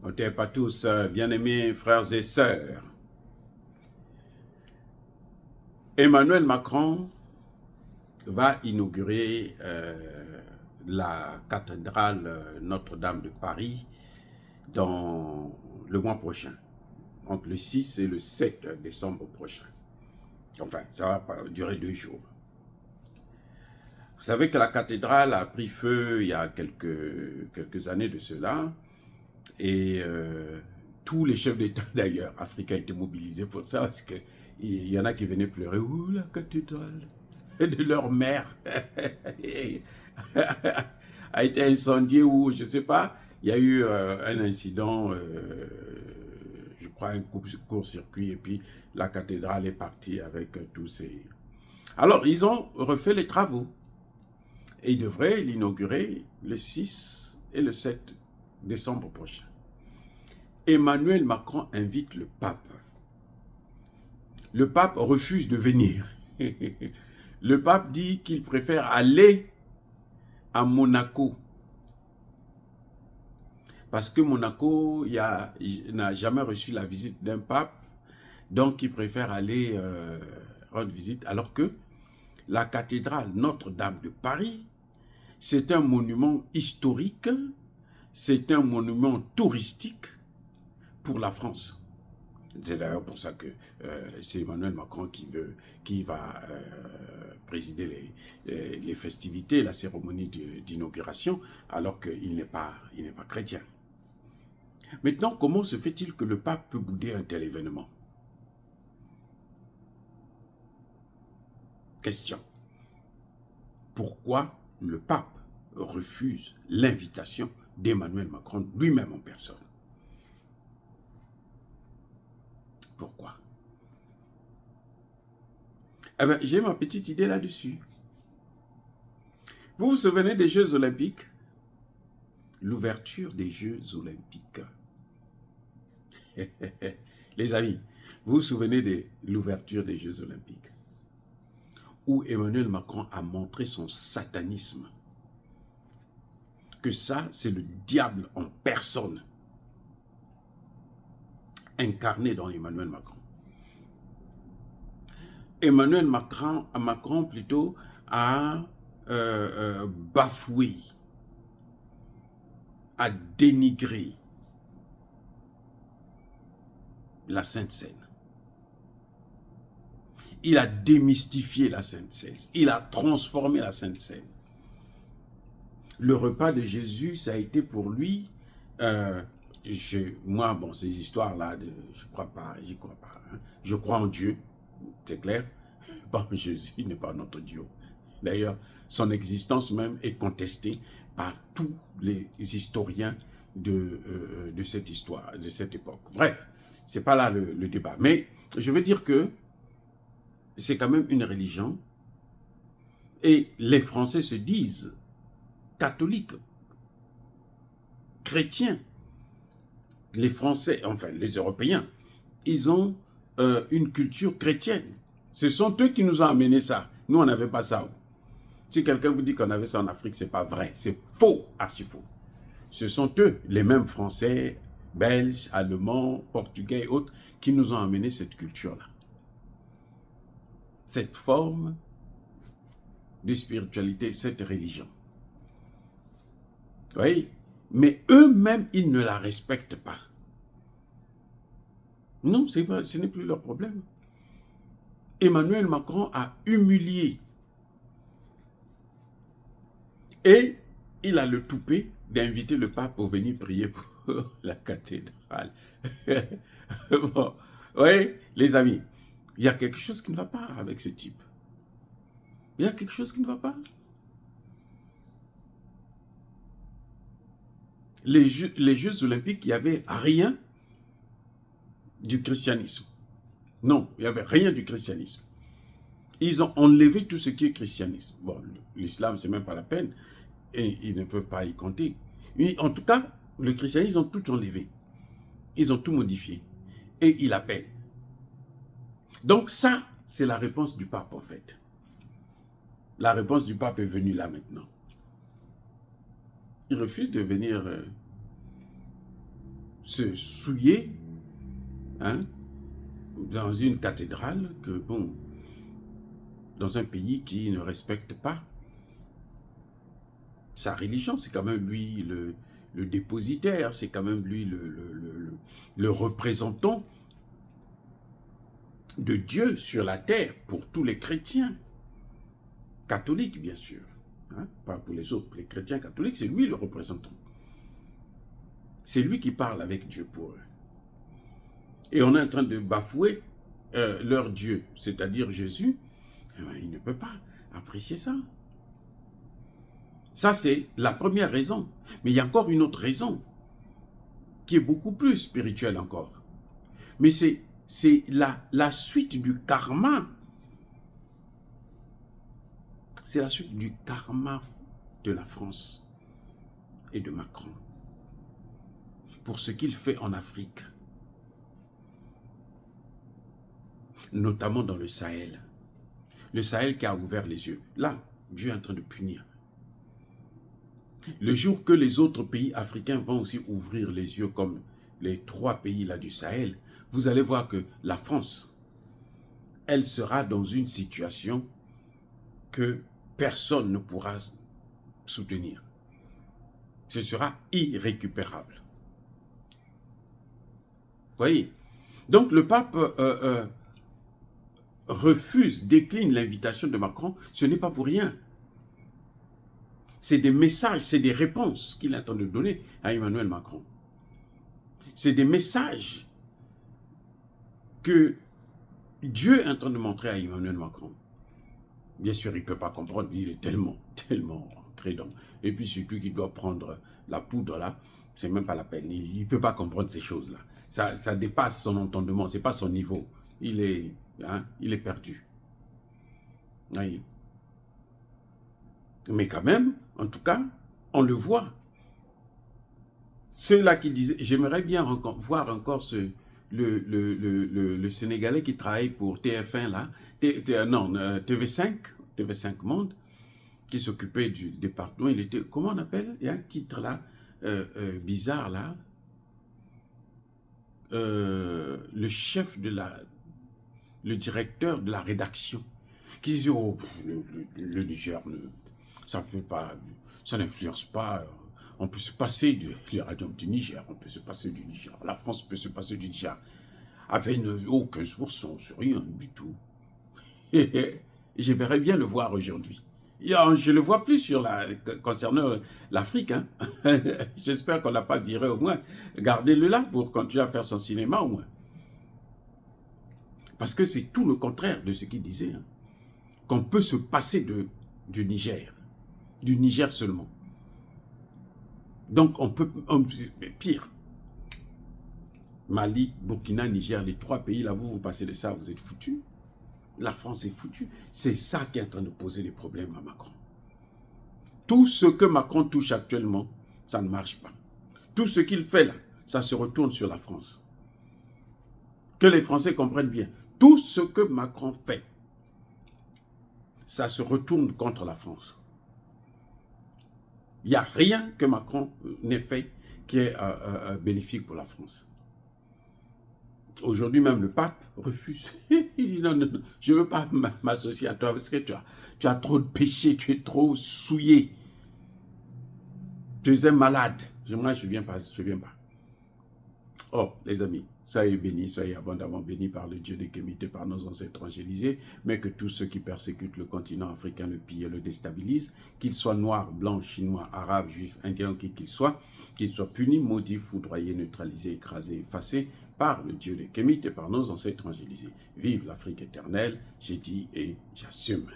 On t'aime pas tous, bien-aimés frères et sœurs. Emmanuel Macron va inaugurer la cathédrale Notre-Dame de Paris dans le mois prochain, entre le 6 et le 7 décembre prochain. Enfin, ça va durer 2 jours. Vous savez que la cathédrale a pris feu il y a quelques années de cela, et tous les chefs d'État d'ailleurs africains étaient mobilisés pour ça, parce qu'il y en a qui venaient pleurer. Ouh, la cathédrale de leur mère a été incendiée, ou je ne sais pas, il y a eu un incident, je crois un court-circuit, et puis la cathédrale est partie avec tous ces... Alors, ils ont refait les travaux, et ils devraient l'inaugurer le 6 et le 7 décembre prochain. Emmanuel Macron invite le pape. Le pape refuse de venir. Le pape dit qu'il préfère aller à Monaco. Parce que Monaco n'a jamais reçu la visite d'un pape. Donc il préfère aller rendre visite. Alors que la cathédrale Notre-Dame de Paris, c'est un monument historique. C'est un monument touristique pour la France. C'est d'ailleurs pour ça que c'est Emmanuel Macron qui va présider les festivités, la cérémonie d'inauguration, alors qu'il n'est pas chrétien. Maintenant, comment se fait-il que le pape peut bouder un tel événement? Question. Pourquoi le pape refuse l'invitation d'Emmanuel Macron lui-même en personne? Pourquoi? Eh bien, j'ai ma petite idée là-dessus. Vous vous souvenez des Jeux Olympiques? L'ouverture des Jeux Olympiques. Les amis, vous vous souvenez de l'ouverture des Jeux Olympiques? Où Emmanuel Macron a montré son satanisme. Que ça, c'est le diable en personne. Incarné dans Emmanuel Macron. Emmanuel Macron plutôt a bafoué, a dénigré la Sainte Seine. Il a démystifié la Sainte Seine. Il a transformé la Sainte Seine. Le repas de Jésus, ça a été pour lui... moi, bon, ces histoires-là, je crois pas, j'y crois pas. Hein. Je crois en Dieu, c'est clair. Bon, Jésus n'est pas notre Dieu. D'ailleurs, son existence même est contestée par tous les historiens de cette histoire, de cette époque. Bref, c'est pas là le débat. Mais je veux dire que c'est quand même une religion, et les Français se disent catholiques, chrétiens. Les Français, enfin les Européens, ils ont une culture chrétienne. Ce sont eux qui nous ont amené ça. Nous, on n'avait pas ça. Si quelqu'un vous dit qu'on avait ça en Afrique, c'est pas vrai. C'est faux, archi faux. Ce sont eux, les mêmes Français, Belges, Allemands, Portugais et autres, qui nous ont amené cette culture-là. Cette forme de spiritualité, cette religion. Oui, mais eux-mêmes, ils ne la respectent pas. Non, ce n'est plus leur problème. Emmanuel Macron a humilié. Et il a le toupet d'inviter le pape pour venir prier pour la cathédrale. Bon, oui, les amis, il y a quelque chose qui ne va pas avec ce type. Il y a quelque chose qui ne va pas. Les Jeux Olympiques, il n'y avait rien du christianisme. Non, il n'y avait rien du christianisme. Ils ont enlevé tout ce qui est christianisme. Bon, l'islam, c'est même pas la peine. Et ils ne peuvent pas y compter. Mais en tout cas, le christianisme, ils ont tout enlevé. Ils ont tout modifié. Et il appelle. Donc ça, c'est la réponse du pape, en fait. La réponse du pape est venue là maintenant. Il refuse de venir se souiller, hein, dans une cathédrale, que bon, dans un pays qui ne respecte pas sa religion, c'est quand même lui le dépositaire, c'est quand même lui le représentant de Dieu sur la terre pour tous les chrétiens catholiques, bien sûr, hein, pas pour les autres, pour les chrétiens catholiques, c'est lui le représentant. C'est lui qui parle avec Dieu pour eux. Et on est en train de bafouer leur Dieu, c'est-à-dire Jésus. Eh bien, il ne peut pas apprécier ça. Ça, c'est la première raison. Mais il y a encore une autre raison, qui est beaucoup plus spirituelle encore. Mais c'est la suite du karma. C'est la suite du karma de la France et de Macron. Pour ce qu'il fait en Afrique. Notamment dans le Sahel. Le Sahel qui a ouvert les yeux. Là, Dieu est en train de punir. Le jour que les autres pays africains vont aussi ouvrir les yeux comme les 3 pays là du Sahel, vous allez voir que la France, elle sera dans une situation que personne ne pourra soutenir. Ce sera irrécupérable. Vous voyez? Donc le pape refuse, décline l'invitation de Macron, ce n'est pas pour rien. C'est des messages, c'est des réponses qu'il est en train de donner à Emmanuel Macron. C'est des messages que Dieu est en train de montrer à Emmanuel Macron. Bien sûr, il ne peut pas comprendre, il est tellement crédent. Et puis surtout qu'il doit prendre la poudre là, c'est même pas la peine. Il ne peut pas comprendre ces choses-là. Ça dépasse son entendement, ce n'est pas son niveau. Il est perdu. Oui. Mais quand même, en tout cas, on le voit. Ceux-là qui disaient, j'aimerais bien voir encore le Sénégalais qui travaille pour TF1 là, TV5 Monde, qui s'occupait du département. Il était, comment on appelle? Il y a un titre là, bizarre là. Le chef de le directeur de la rédaction, qui disait, oh, le Niger, ça n'influence pas. On peut se passer des radios du Niger, on peut se passer du Niger. La France peut se passer du Niger. À peine 15%, c'est rien du tout. Et j'aimerais bien le voir aujourd'hui. Je ne le vois plus concernant l'Afrique. Hein. J'espère qu'on ne l'a pas viré au moins. Gardez-le là pour continuer à faire son cinéma au moins. Parce que c'est tout le contraire de ce qu'il disait. Hein. Qu'on peut se passer du Niger. Du Niger seulement. Donc on peut, pire. Mali, Burkina, Niger, les 3 pays là, vous passez de ça, vous êtes foutus. La France est foutue. C'est ça qui est en train de poser des problèmes à Macron. Tout ce que Macron touche actuellement, ça ne marche pas. Tout ce qu'il fait là, ça se retourne sur la France. Que les Français comprennent bien. Tout ce que Macron fait, ça se retourne contre la France. Il n'y a rien que Macron n'ait fait qui est bénéfique pour la France. Aujourd'hui même, le pape refuse. Il dit non, je ne veux pas m'associer à toi parce que tu as trop de péchés, tu es trop souillé. Tu es un malade. Moi, je ne viens pas. Oh, les amis, soyez bénis, soyez abondamment bénis par le Dieu de Kémité, par nos ancêtres évangélisés, mais que tous ceux qui persécutent le continent africain, le pillent et le déstabilisent, qu'ils soient noirs, blancs, chinois, arabes, juifs, indiens, qu'ils soient punis, maudits, foudroyés, neutralisés, écrasés, effacés par le Dieu de Kémité, par nos ancêtres évangélisés. Vive l'Afrique éternelle, j'ai dit et j'assume.